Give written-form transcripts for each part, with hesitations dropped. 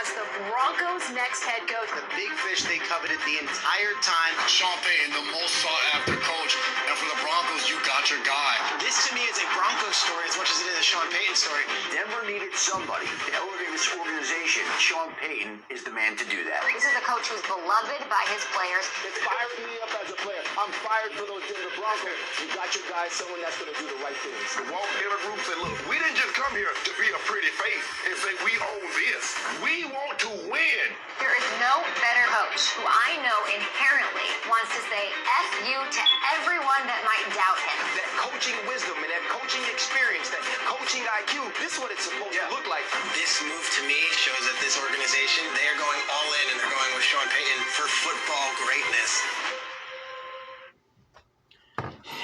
as the Broncos' next head coach. The big fish they coveted the entire time. Sean Payton, the most sought-after coach, and for the Broncos, you got your guy. This to me is a Broncos story as much as it is a Sean Payton story. Denver needed somebody to elevate this organization. Sean Payton is the man to do that. This is a coach who's beloved by his players. It fired me up as a player. I'm fired for those Denver Broncos. You got your guy, someone that's going to do the right things. Walk in a group and say, look, we didn't just come here to be a pretty face and say we own this. We want to win. There is no better coach who I know inherently wants to say F you to everyone that might doubt him. That coaching wisdom and that coaching experience, that coaching IQ, this is what it's supposed to look like. This move to me shows that this organization, they are going all in and they're going with Sean Payton for football greatness.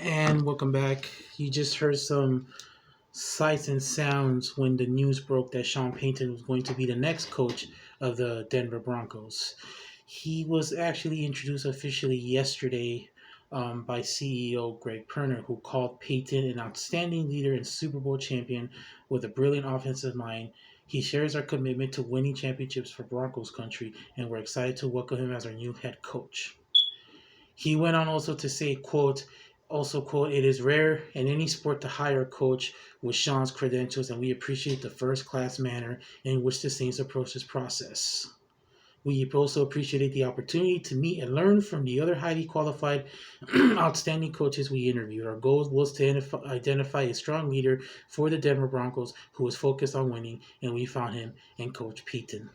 And welcome back. You just heard some sights and sounds when the news broke that Sean Payton was going to be the next coach of the Denver Broncos. He was actually introduced officially yesterday by CEO Greg Perner, who called Payton an outstanding leader and Super Bowl champion with a brilliant offensive mind. He shares our commitment to winning championships for Broncos country, and we're excited to welcome him as our new head coach. He went on also to say, quote, it is rare in any sport to hire a coach with Sean's credentials, and we appreciate the first-class manner in which the Saints approach this process. We also appreciated the opportunity to meet and learn from the other highly qualified, outstanding coaches we interviewed. Our goal was to identify a strong leader for the Denver Broncos who was focused on winning, and we found him in Coach Payton.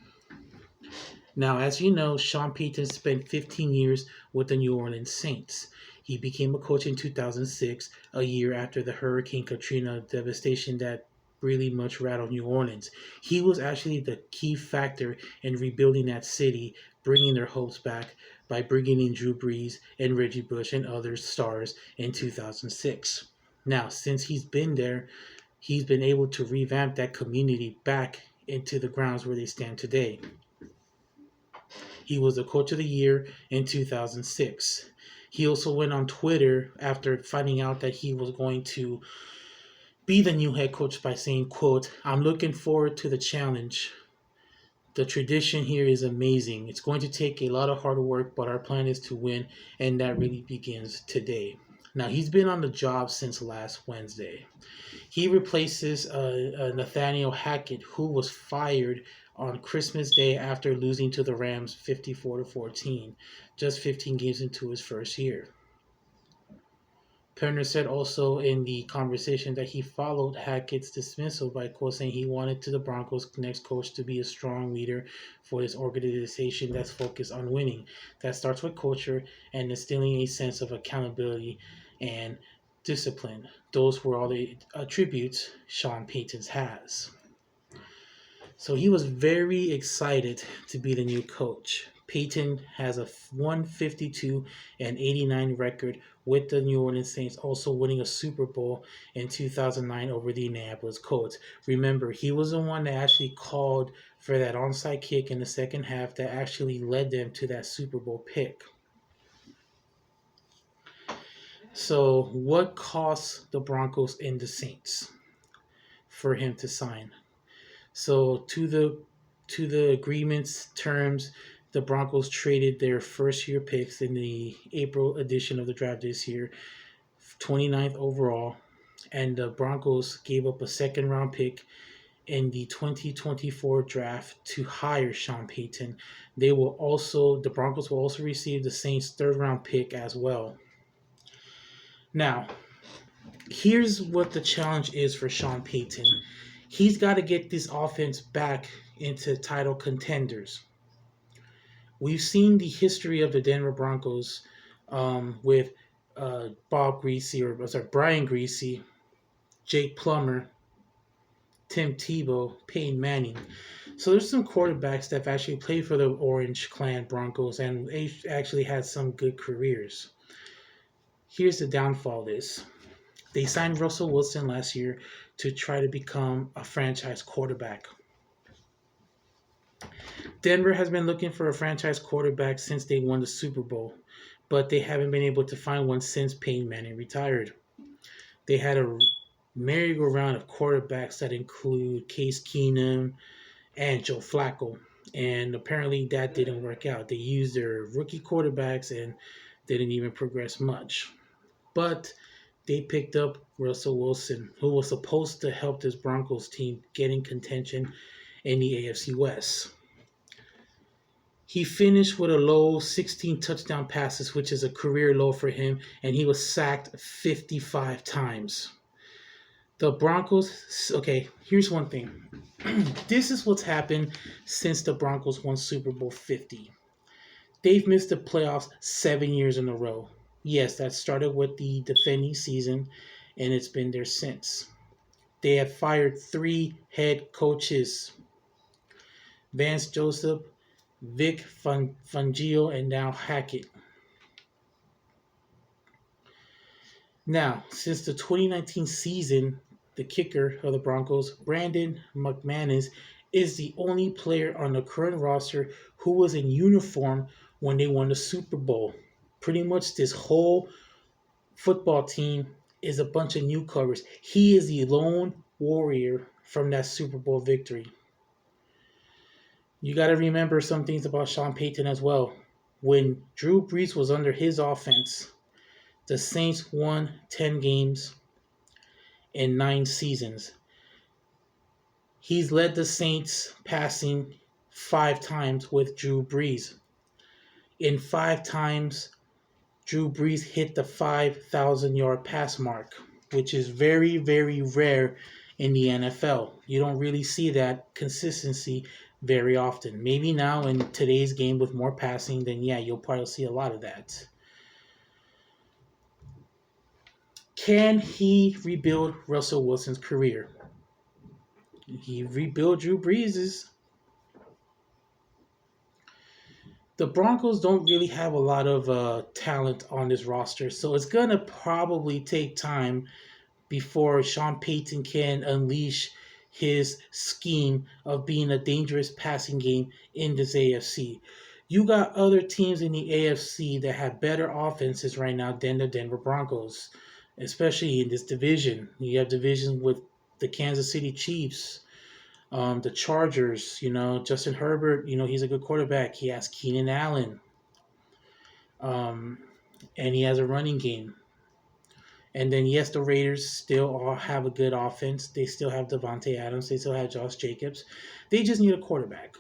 Now, as you know, Sean Payton spent 15 years with the New Orleans Saints. He became a coach in 2006, a year after the Hurricane Katrina devastation that really much rattled New Orleans. He was actually the key factor in rebuilding that city, bringing their hopes back by bringing in Drew Brees and Reggie Bush and other stars in 2006. Now, since he's been there, he's been able to revamp that community back into the grounds where they stand today. He was the Coach of the Year in 2006. He also went on Twitter after finding out that he was going to be the new head coach by saying, quote, I'm looking forward to the challenge. The tradition here is amazing. It's going to take a lot of hard work, but our plan is to win, and that really begins today. Now, he's been on the job since last Wednesday. He replaces Nathaniel Hackett, who was fired on Christmas Day after losing to the Rams 54-14, just 15 games into his first year. Perner said also in the conversation that he followed Hackett's dismissal by quote saying he wanted the Broncos' next coach to be a strong leader for this organization that's focused on winning. That starts with culture and instilling a sense of accountability and discipline. Those were all the attributes Sean Payton has. So he was very excited to be the new coach. Payton has a 152-89 record with the New Orleans Saints, also winning a Super Bowl in 2009 over the Indianapolis Colts. Remember, he was the one that actually called for that onside kick in the second half that actually led them to that Super Bowl pick. So what cost the Broncos and the Saints for him to sign? So to the agreement's terms, the Broncos traded their first-year picks in the April edition of the draft this year, 29th overall, and the Broncos gave up a second-round pick in the 2024 draft to hire Sean Payton. The Broncos will also receive the Saints' third-round pick as well. Now, here's what the challenge is for Sean Payton. He's got to get this offense back into title contenders. We've seen the history of the Denver Broncos with Brian Griese, Jake Plummer, Tim Tebow, Peyton Manning. So there's some quarterbacks that have actually played for the Orange Clan Broncos and they actually had some good careers. Here's the downfall of this. They signed Russell Wilson last year to try to become a franchise quarterback. Denver has been looking for a franchise quarterback since they won the Super Bowl, but they haven't been able to find one since Peyton Manning retired. They had a merry-go-round of quarterbacks that include Case Keenum and Joe Flacco. And apparently that didn't work out. They used their rookie quarterbacks and didn't even progress much. But they picked up Russell Wilson, who was supposed to help this Broncos team get in contention in the AFC West. He finished with a low 16 touchdown passes, which is a career low for him, and he was sacked 55 times. The Broncos, okay, here's one thing. This is what's happened since the Broncos won Super Bowl 50. They've missed the playoffs 7 years in a row. Yes, that started with the defending season, and it's been there since. They have fired 3 head coaches: Vance Joseph, Vic Fangio, and now Hackett. Now, since the 2019 season, the kicker of the Broncos, Brandon McManus, is the only player on the current roster who was in uniform when they won the Super Bowl. Pretty much this whole football team is a bunch of newcomers. He is the lone warrior from that Super Bowl victory. You got to remember some things about Sean Payton as well. When Drew Brees was under his offense, the Saints won 10 games in 9 seasons. He's led the Saints passing 5 times with Drew Brees. In 5 times, Drew Brees hit the 5,000-yard pass mark, which is very, very rare in the NFL. You don't really see that consistency very often. Maybe now in today's game with more passing, then yeah, you'll probably see a lot of that. Can he rebuild Russell Wilson's career? He rebuilt Drew Brees's. The Broncos don't really have a lot of talent on this roster, so it's going to probably take time before Sean Payton can unleash his scheme of being a dangerous passing game in this AFC. You got other teams in the AFC that have better offenses right now than the Denver Broncos, especially in this division. You have divisions with the Kansas City Chiefs, the Chargers, Justin Herbert, he's a good quarterback. He has Keenan Allen, and he has a running game. And then, yes, the Raiders still all have a good offense. They still have Devontae Adams. They still have Josh Jacobs. They just need a quarterback.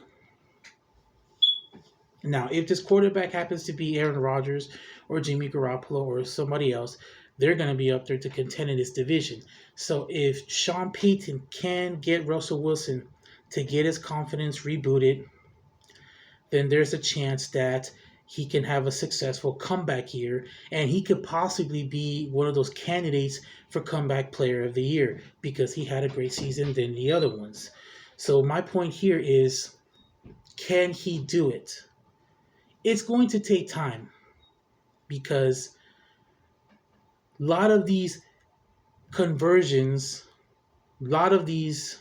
Now, if this quarterback happens to be Aaron Rodgers or Jimmy Garoppolo or somebody else, they're going to be up there to contend in this division. So if Sean Payton can get Russell Wilson to get his confidence rebooted, then there's a chance that he can have a successful comeback year, and he could possibly be one of those candidates for comeback player of the year because he had a great season than the other ones. So my point here is, can he do it? It's going to take time because a lot of these conversions, a lot of these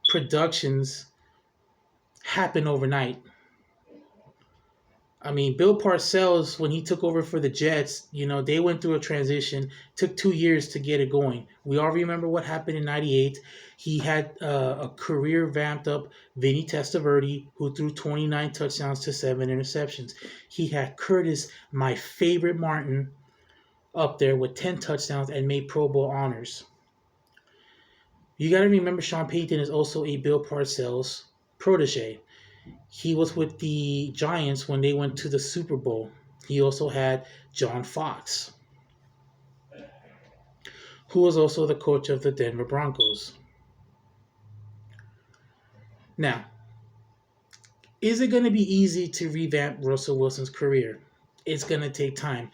productions happen overnight. I mean, Bill Parcells, when he took over for the Jets, they went through a transition. Took 2 years to get it going. We all remember what happened in '98. He had a career vamped up Vinny Testaverde, who threw 29 touchdowns to 7 interceptions. He had Curtis, my favorite Martin, up there with 10 touchdowns and made Pro Bowl honors. You got to remember, Sean Payton is also a Bill Parcells protege. He was with the Giants when they went to the Super Bowl. He also had John Fox, who was also the coach of the Denver Broncos. Now, is it going to be easy to revamp Russell Wilson's career? It's going to take time.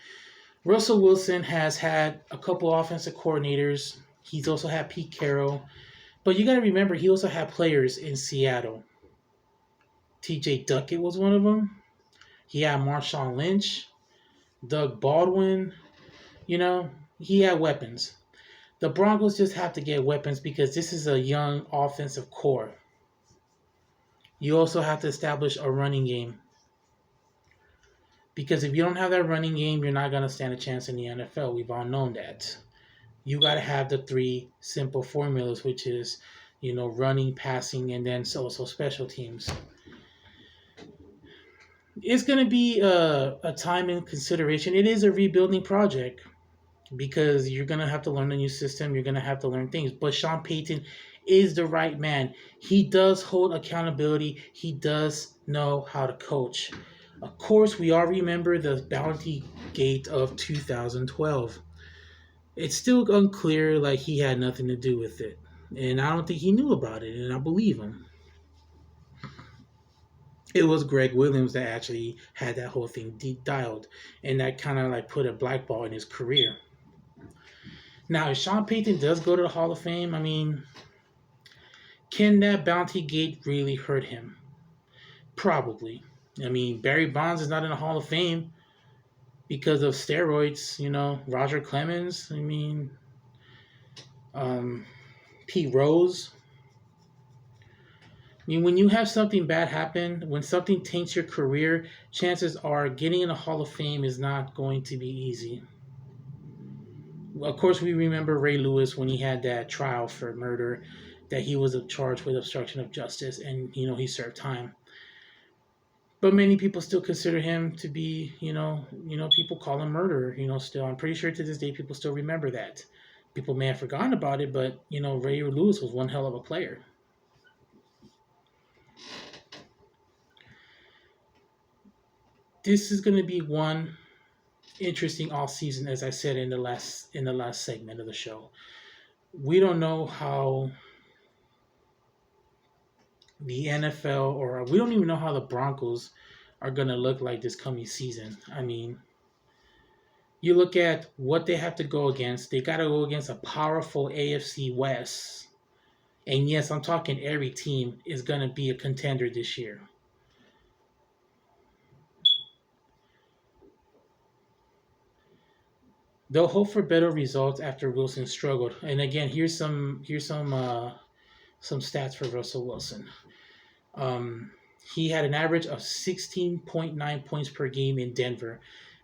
Russell Wilson has had a couple offensive coordinators. He's also had Pete Carroll. But you got to remember, he also had players in Seattle. T.J. Duckett was one of them. He had Marshawn Lynch, Doug Baldwin. He had weapons. The Broncos just have to get weapons because this is a young offensive core. You also have to establish a running game. Because if you don't have that running game, you're not going to stand a chance in the NFL. We've all known that. You got to have the 3 simple formulas, which is, running, passing, and then also special teams. It's going to be a time in consideration. It is a rebuilding project because you're going to have to learn a new system. You're going to have to learn things. But Sean Payton is the right man. He does hold accountability. He does know how to coach. Of course, we all remember the Bounty Gate of 2012. It's still unclear, like he had nothing to do with it. And I don't think he knew about it, and I believe him. It was Greg Williams that actually had that whole thing dialed, and that kind of like put a black ball in his career. Now, if Sean Payton does go to the Hall of Fame, I mean, can that Bounty Gate really hurt him? Probably. I mean, Barry Bonds is not in the Hall of Fame because of steroids, Roger Clemens, I mean, Pete Rose. I mean, when you have something bad happen, when something taints your career, chances are getting in the Hall of Fame is not going to be easy. Of course, we remember Ray Lewis when he had that trial for murder, that he was charged with obstruction of justice, and, he served time. But many people still consider him to be, people call him murderer, still. I'm pretty sure to this day people still remember that. People may have forgotten about it, but, Ray Lewis was one hell of a player. This is going to be one interesting off season, as I said in the last segment of the show. We don't know how the NFL, or we don't even know how the Broncos are going to look like this coming season. I mean, you look at what they have to go against. They got to go against a powerful AFC West. And yes, I'm talking every team is going to be a contender this year. They'll hope for better results after Wilson struggled. And again, here's some stats for Russell Wilson. He had an average of 16.9 points per game in Denver.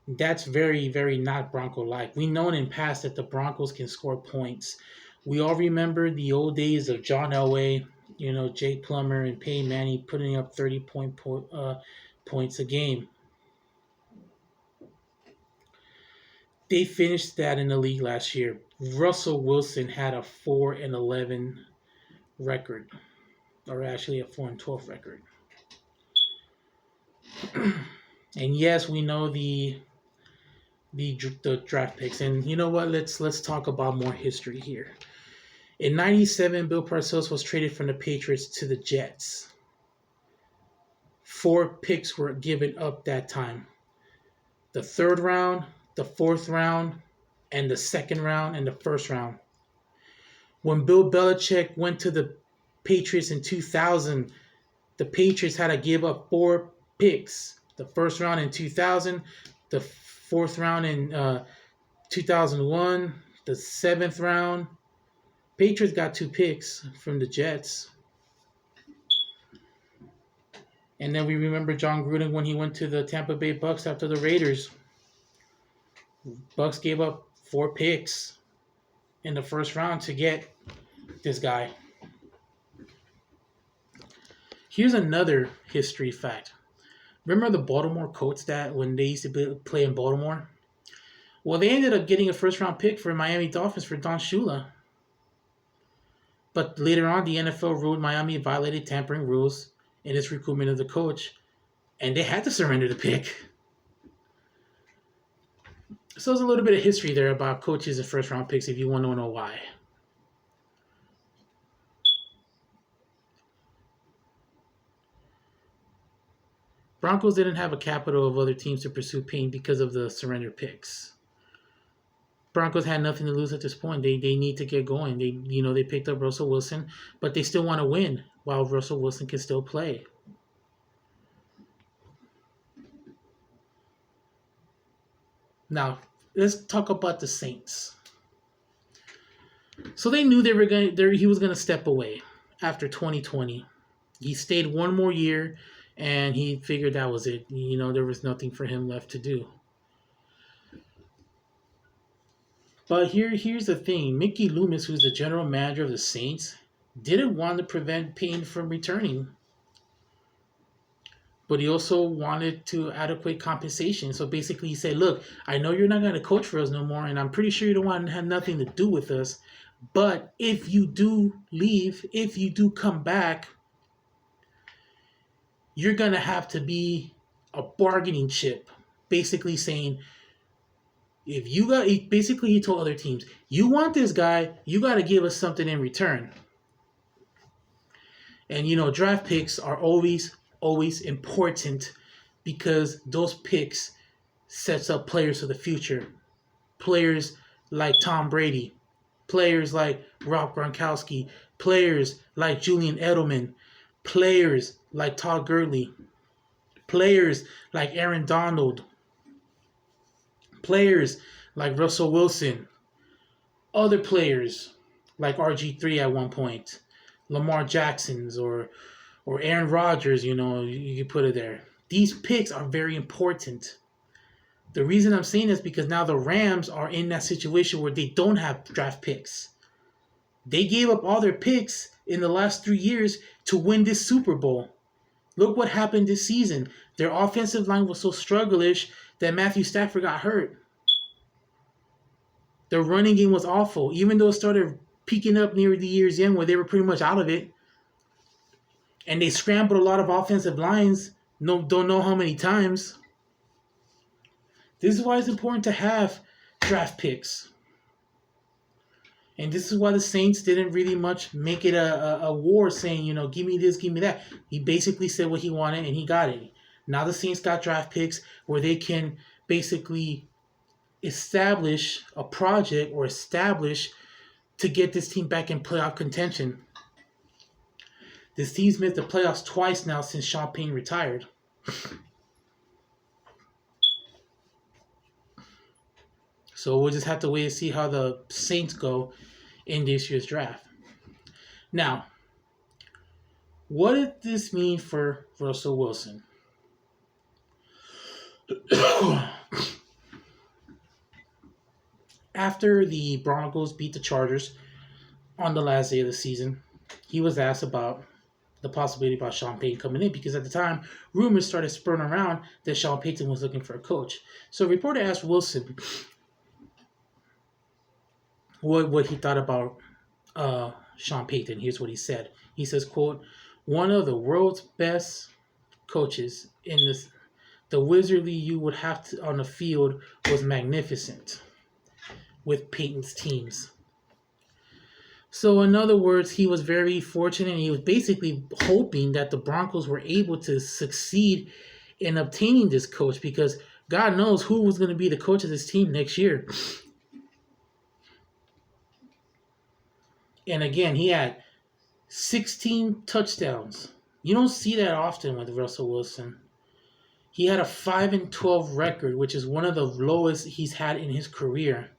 That's very, very not Bronco-like. We know in the past that the Broncos can score points. We all remember the old days of John Elway, Jay Plummer and Peyton Manning putting up 30 points a game. They finished that in the league last year. Russell Wilson had a 4-11 record, or actually a 4-12 record. And yes, we know the draft picks. And you know what? Let's talk about more history here. In '97, Bill Parcells was traded from the Patriots to the Jets. 4 picks were given up that time. The 3rd round, the 4th round, and the 2nd round, and the 1st round. When Bill Belichick went to the Patriots in 2000, the Patriots had to give up 4 picks. The 1st round in 2000, the 4th round in 2001, the 7th round. Patriots got 2 picks from the Jets. And then we remember John Gruden when he went to the Tampa Bay Bucks after the Raiders. Bucks gave up 4 picks in the 1st round to get this guy. Here's another history fact. Remember the Baltimore Colts that when they used to play in Baltimore? Well, they ended up getting a 1st-round pick for Miami Dolphins for Don Shula. But later on, the NFL ruled Miami violated tampering rules in its recruitment of the coach, and they had to surrender the pick. So there's a little bit of history there about coaches and 1st-round picks if you want to know why. Broncos didn't have a capital of other teams to pursue Payne because of the surrender picks. Broncos had nothing to lose at this point. They need to get going. They picked up Russell Wilson, but they still want to win while Russell Wilson can still play. Now, let's talk about the Saints. So they knew he was going to step away after 2020. He stayed 1 more year, and he figured that was it. There was nothing for him left to do. But here's the thing. Mickey Loomis, who's the general manager of the Saints, didn't want to prevent Payton from returning. But he also wanted to adequate compensation. So basically he said, look, I know you're not going to coach for us no more, and I'm pretty sure you don't want to have nothing to do with us. But if you do leave, if you do come back, you're going to have to be a bargaining chip. Basically saying, if you got, basically he told other teams, you want this guy, you got to give us something in return. And you know, draft picks are always important because those picks sets up players for the future. Players like Tom Brady, players like Rob Gronkowski, players like Julian Edelman, players like Todd Gurley, players like Aaron Donald, players like Russell Wilson, other players like RG3 at one point, Lamar Jackson's or Aaron Rodgers, you know, you can put it there. These picks are very important. The reason I'm saying this is because now the Rams are in that situation where they don't have draft picks. They gave up all their picks in the last 3 years to win this Super Bowl. Look what happened this season. Their offensive line was so struggleish that Matthew Stafford got hurt. Their running game was awful. Even though it started peaking up near the year's end where they were pretty much out of it. And they scrambled a lot of offensive lines. Don't know how many times. This is why it's important to have draft picks. And this is why the Saints didn't really much make it a war saying, you know, give me this, give me that. He basically said what he wanted and he got it. Now the Saints got draft picks where they can basically establish a project or establish to get this team back in playoff contention. This team's missed the playoffs twice now since Sean Payton retired. So we'll just have to wait and see how the Saints go in this year's draft. Now, what did this mean for Russell Wilson? After the Broncos beat the Chargers on the last day of the season, he was asked about the possibility about Sean Payton coming in because at the time, rumors started spurring around that Sean Payton was looking for a coach. So a reporter asked Wilson what he thought about Sean Payton. Here's what he said. He says, quote, one of the world's best coaches in this, the wizardry you would have to, on the field was magnificent with Payton's teams. So in other words, he was very fortunate and he was basically hoping that the Broncos were able to succeed in obtaining this coach because God knows who was going to be the coach of this team next year. And again, he had 16 touchdowns. You don't see that often with Russell Wilson. He had a 5-12 record, which is one of the lowest he's had in his career.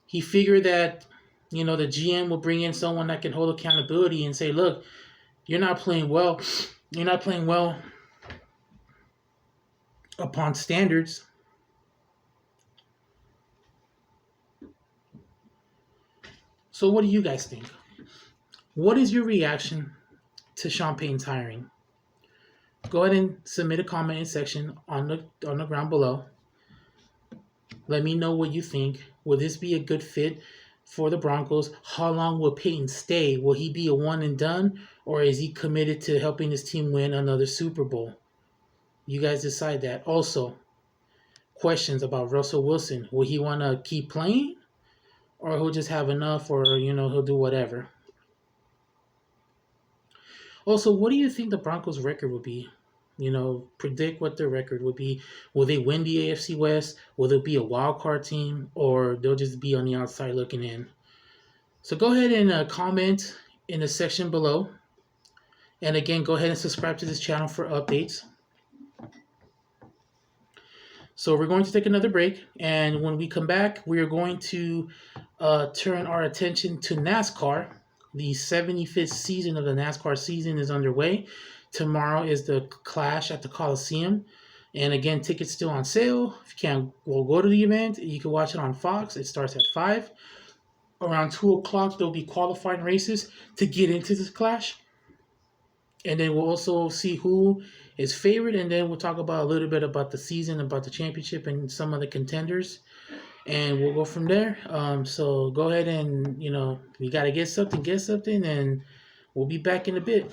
He figured that, you know, the GM will bring in someone that can hold accountability and say, look, you're not playing well. You're not playing well upon standards. So what do you guys think? What is your reaction to Sean Payton's hiring? Go ahead and submit a comment section on the ground below. Let me know what you think. Will this be a good fit for the Broncos? How long will Payton stay? Will he be a one and done? Or is he committed to helping his team win another Super Bowl? You guys decide that. Also, questions about Russell Wilson. Will he want to keep playing? Or he'll just have enough, or, you know, he'll do whatever. Also, what do you think the Broncos' record will be? You know, predict what their record would be. Will they win the AFC West? Will they be a wild card team? Or they'll just be on the outside looking in? So go ahead and comment in the section below. And again, go ahead and subscribe to this channel for updates. So we're going to take another break. And when we come back, we are going to turn our attention to NASCAR. The 75th season of the NASCAR season is underway. Tomorrow is the Clash at the Coliseum. And again, tickets still on sale. If you can't go to the event, you can watch it on Fox. It starts at 5. around 2 o'clock, there'll be qualifying races to get into this clash. And then we'll also see who is favored, and then we'll talk about a little bit about the season, about the championship, and some of the contenders, and we'll go from there. So go ahead and, you know, you got to get something, and we'll be back in a bit.